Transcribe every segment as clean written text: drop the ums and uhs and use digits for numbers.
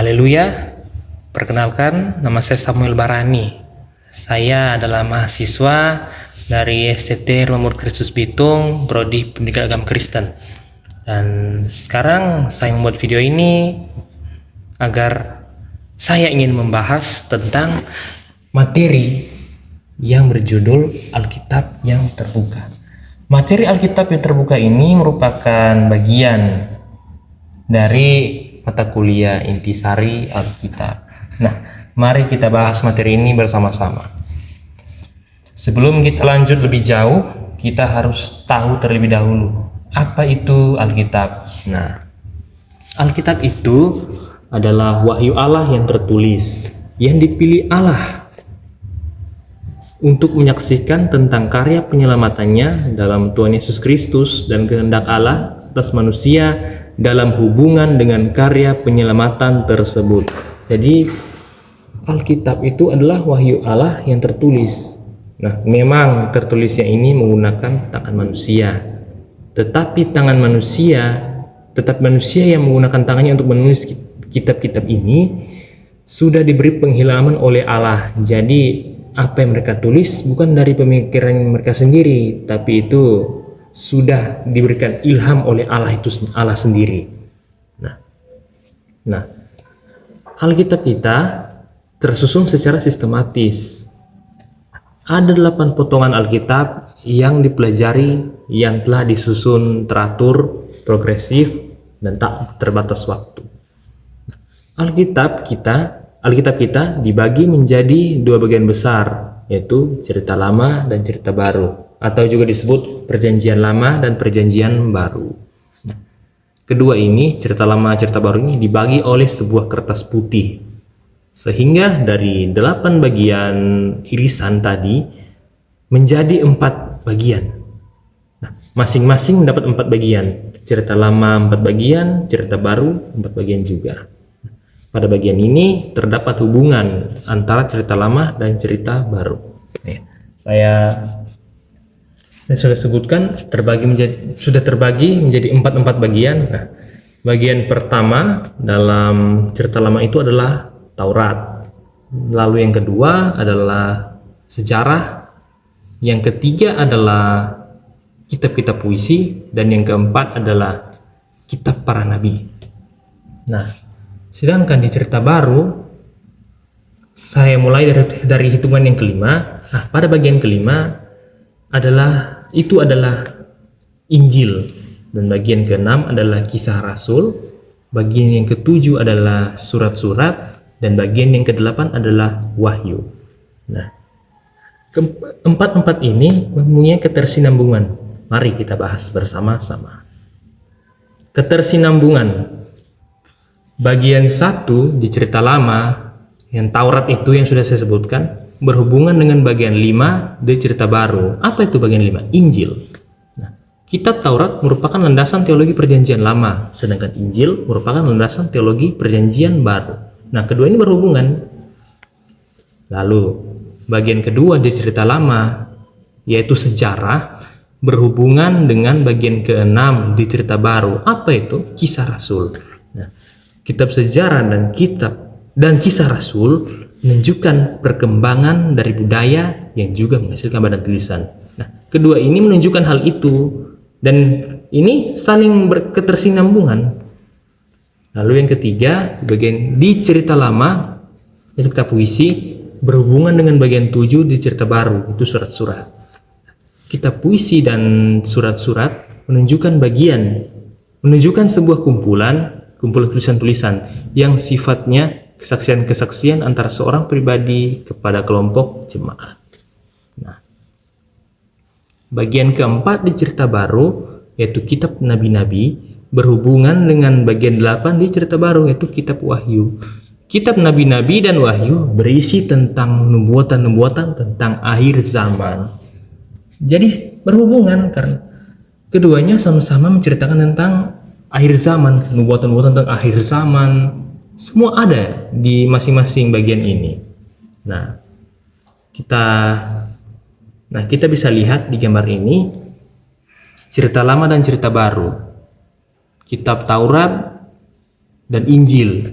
Haleluya. Perkenalkan, nama saya Samuel Barani. Saya adalah mahasiswa dari STT Rumah Murid Kristus Bitung, Prodi Pendidikan Agama Kristen. Dan sekarang saya membuat video ini agar saya ingin membahas tentang materi yang berjudul Alkitab yang terbuka. Materi Alkitab yang terbuka ini merupakan bagian dari mata kuliah intisari Alkitab. Nah, mari kita bahas materi ini bersama-sama. Sebelum kita lanjut lebih jauh, kita harus tahu terlebih dahulu apa itu Alkitab. Nah, Alkitab itu adalah wahyu Allah yang tertulis, yang dipilih Allah untuk menyaksikan tentang karya penyelamatannya dalam Tuhan Yesus Kristus dan kehendak Allah atas manusia dalam hubungan dengan karya penyelamatan tersebut. Jadi Alkitab itu adalah wahyu Allah yang tertulis. Nah, memang tertulisnya ini menggunakan tangan manusia. Tetapi tetap manusia yang menggunakan tangannya untuk menulis kitab-kitab ini sudah diberi pengilhaman oleh Allah. Jadi apa yang mereka tulis bukan dari pemikiran mereka sendiri, tapi itu sudah diberikan ilham oleh Allah sendiri. Nah, Alkitab kita tersusun secara sistematis. Ada 8 potongan Alkitab yang dipelajari, yang telah disusun teratur, progresif, dan tak terbatas waktu. Alkitab kita dibagi menjadi 2 bagian besar, yaitu cerita lama dan cerita baru, atau juga disebut perjanjian lama dan perjanjian baru. Nah, kedua ini, cerita lama cerita baru ini dibagi oleh sebuah kertas putih, sehingga dari 8 bagian irisan tadi menjadi 4 bagian. Nah, masing-masing mendapat 4 bagian. Cerita lama 4 bagian, cerita baru 4 bagian juga. Pada bagian ini terdapat hubungan antara cerita lama dan cerita baru. Saya sudah sebutkan sudah terbagi menjadi 4 bagian. Nah, bagian pertama dalam cerita lama itu adalah Taurat. Lalu yang kedua adalah sejarah. Yang ketiga adalah kitab-kitab puisi, dan yang keempat adalah kitab para nabi. Nah, sedangkan di cerita baru saya mulai dari hitungan yang kelima. Nah, pada bagian kelima adalah Injil, dan bagian keenam adalah Kisah Rasul, bagian yang ketujuh adalah surat-surat, dan bagian yang kedelapan adalah Wahyu. Nah, keempat ini mempunyai ketersinambungan. Mari kita bahas bersama-sama. Ketersinambungan. Bagian 1 di cerita lama, yang Taurat itu yang sudah saya sebutkan, berhubungan dengan bagian 5 di cerita baru. Apa itu bagian 5? Injil. Nah, kitab Taurat merupakan landasan teologi perjanjian lama, sedangkan Injil merupakan landasan teologi perjanjian baru. Nah, kedua ini berhubungan. Lalu, bagian kedua di cerita lama, yaitu sejarah, berhubungan dengan bagian ke-6 di cerita baru. Apa itu? Kisah Rasul. Nah, kitab sejarah dan kisah Rasul menunjukkan perkembangan dari budaya yang juga menghasilkan badan tulisan. Nah, kedua ini menunjukkan hal itu, dan ini saling berketersinambungan. Lalu yang ketiga, bagian di cerita lama, itu kitab puisi, berhubungan dengan bagian 7 di cerita baru, itu surat-surat. Kitab puisi dan surat-surat menunjukkan sebuah kumpulan tulisan-tulisan yang sifatnya kesaksian-kesaksian antara seorang pribadi kepada kelompok jemaat. Nah, bagian keempat di cerita baru, yaitu kitab nabi-nabi, berhubungan dengan bagian 8 di cerita baru, yaitu kitab Wahyu. Kitab nabi-nabi dan Wahyu berisi tentang nubuatan-nubuatan tentang akhir zaman. Jadi berhubungan karena keduanya sama-sama menceritakan tentang akhir zaman, nubuatan-nubuatan tentang akhir zaman. Semua ada di masing-masing bagian ini. Nah, kita bisa lihat di gambar ini cerita lama dan cerita baru, kitab Taurat dan Injil.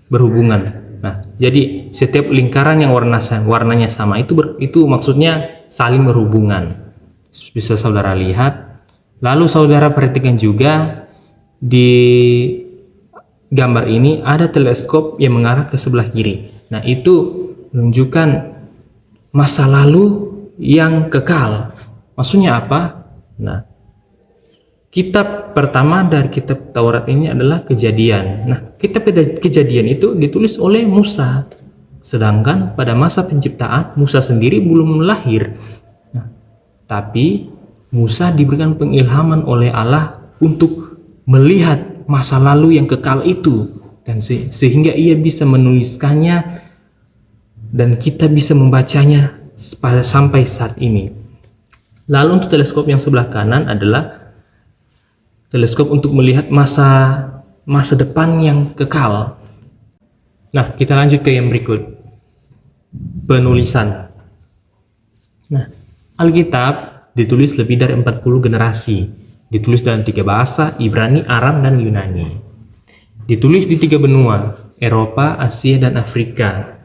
berhubungan. Nah, jadi setiap lingkaran yang warnanya sama itu maksudnya saling berhubungan. Bisa saudara lihat. Lalu saudara perhatikan juga di gambar ini ada teleskop yang mengarah ke sebelah kiri. Nah, itu menunjukkan masa lalu yang kekal. Maksudnya apa? Nah, kitab pertama dari kitab Taurat ini adalah Kejadian. Nah, kitab Kejadian itu ditulis oleh Musa. Sedangkan pada masa penciptaan Musa sendiri belum lahir. Nah, tapi Musa diberikan pengilhaman oleh Allah untuk melihat masa lalu yang kekal itu, dan sehingga ia bisa menuliskannya dan kita bisa membacanya sampai saat ini. Lalu untuk teleskop yang sebelah kanan adalah teleskop untuk melihat masa depan yang kekal. Nah, kita lanjut ke yang berikut. Penulisan. Nah, Alkitab ditulis lebih dari 40 generasi. Ditulis dalam 3 bahasa, Ibrani, Aram, dan Yunani. Ditulis di 3 benua, Eropa, Asia, dan Afrika.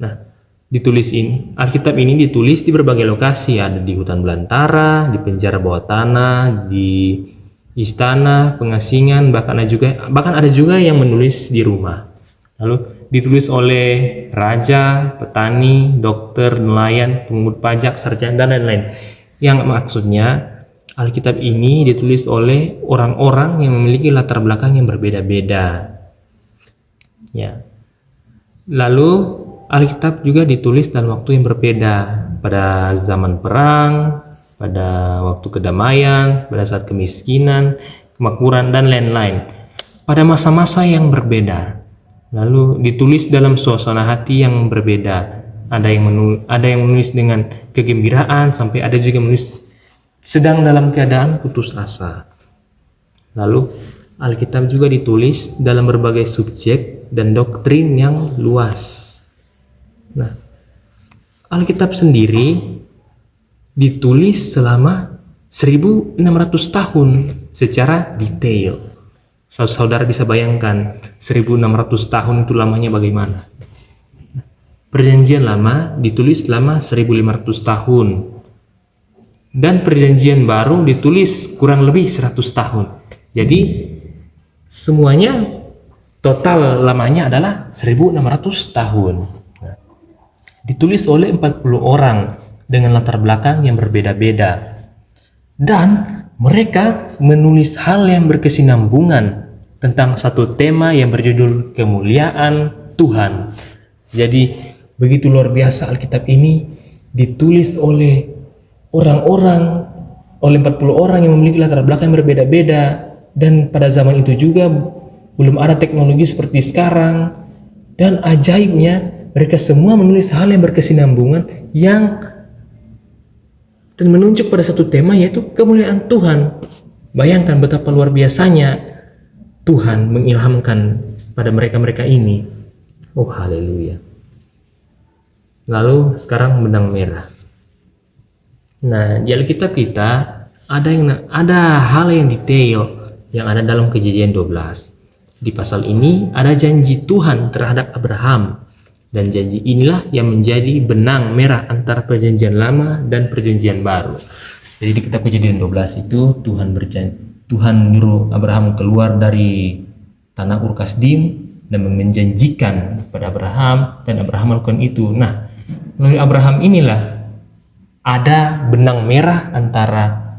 Nah, Alkitab ini ditulis di berbagai lokasi, ada di hutan belantara, di penjara bawah tanah, di istana, pengasingan, bahkan ada juga yang menulis di rumah. Lalu ditulis oleh raja, petani, dokter, nelayan, pemungut pajak, sarjana, dan lain-lain. Yang maksudnya Alkitab ini ditulis oleh orang-orang yang memiliki latar belakang yang berbeda-beda. Ya. Lalu Alkitab juga ditulis dalam waktu yang berbeda, pada zaman perang, pada waktu kedamaian, pada saat kemiskinan, kemakmuran, dan lain-lain. Pada masa-masa yang berbeda. Lalu ditulis dalam suasana hati yang berbeda. Ada yang menulis dengan kegembiraan, sampai ada juga menulis sedang dalam keadaan putus asa. Lalu Alkitab juga ditulis dalam berbagai subjek dan doktrin yang luas. Nah, Alkitab sendiri ditulis selama 1600 tahun secara detail. Saudara bisa bayangkan 1600 tahun itu lamanya bagaimana. Perjanjian Lama ditulis selama 1500 tahun. Dan Perjanjian Baru ditulis kurang lebih 100 tahun. Jadi semuanya total lamanya adalah 1600 tahun. Nah, ditulis oleh 40 orang dengan latar belakang yang berbeda-beda. Dan mereka menulis hal yang berkesinambungan tentang satu tema yang berjudul kemuliaan Tuhan. Jadi begitu luar biasa Alkitab ini ditulis oleh 40 orang yang memiliki latar belakang yang berbeda-beda, dan pada zaman itu juga belum ada teknologi seperti sekarang. Dan ajaibnya mereka semua menulis hal yang berkesinambungan dan menunjuk pada satu tema, yaitu kemuliaan Tuhan. Bayangkan betapa luar biasanya Tuhan mengilhamkan pada mereka ini. Oh, haleluya. Lalu sekarang benang merah. Nah, di Alkitab kita ada hal yang detail yang ada dalam Kejadian 12. Di pasal ini ada janji Tuhan terhadap Abraham, dan janji inilah yang menjadi benang merah antara Perjanjian Lama dan Perjanjian Baru. Jadi di kitab Kejadian 12 itu Tuhan menyuruh Abraham keluar dari tanah Ur Kasdim dan menjanjikan kepada Abraham, dan Abraham melakukan itu. Nah, melalui Abraham inilah ada benang merah antara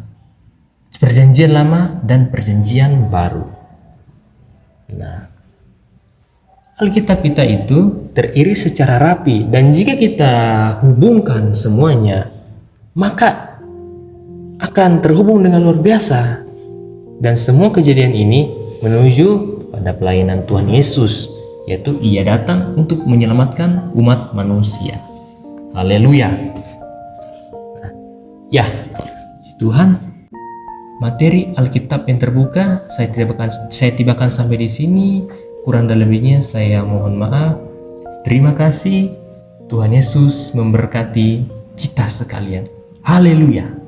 Perjanjian Lama dan Perjanjian Baru. Nah, Alkitab kita itu teriris secara rapi, dan jika kita hubungkan semuanya, maka akan terhubung dengan luar biasa. Dan semua kejadian ini menuju pada pelayanan Tuhan Yesus, yaitu Ia datang untuk menyelamatkan umat manusia. Haleluya. Ya, Tuhan, materi Alkitab yang terbuka saya tibakan sampai di sini. Kurang dan lebihnya saya mohon maaf. Terima kasih. Tuhan Yesus memberkati kita sekalian. Haleluya.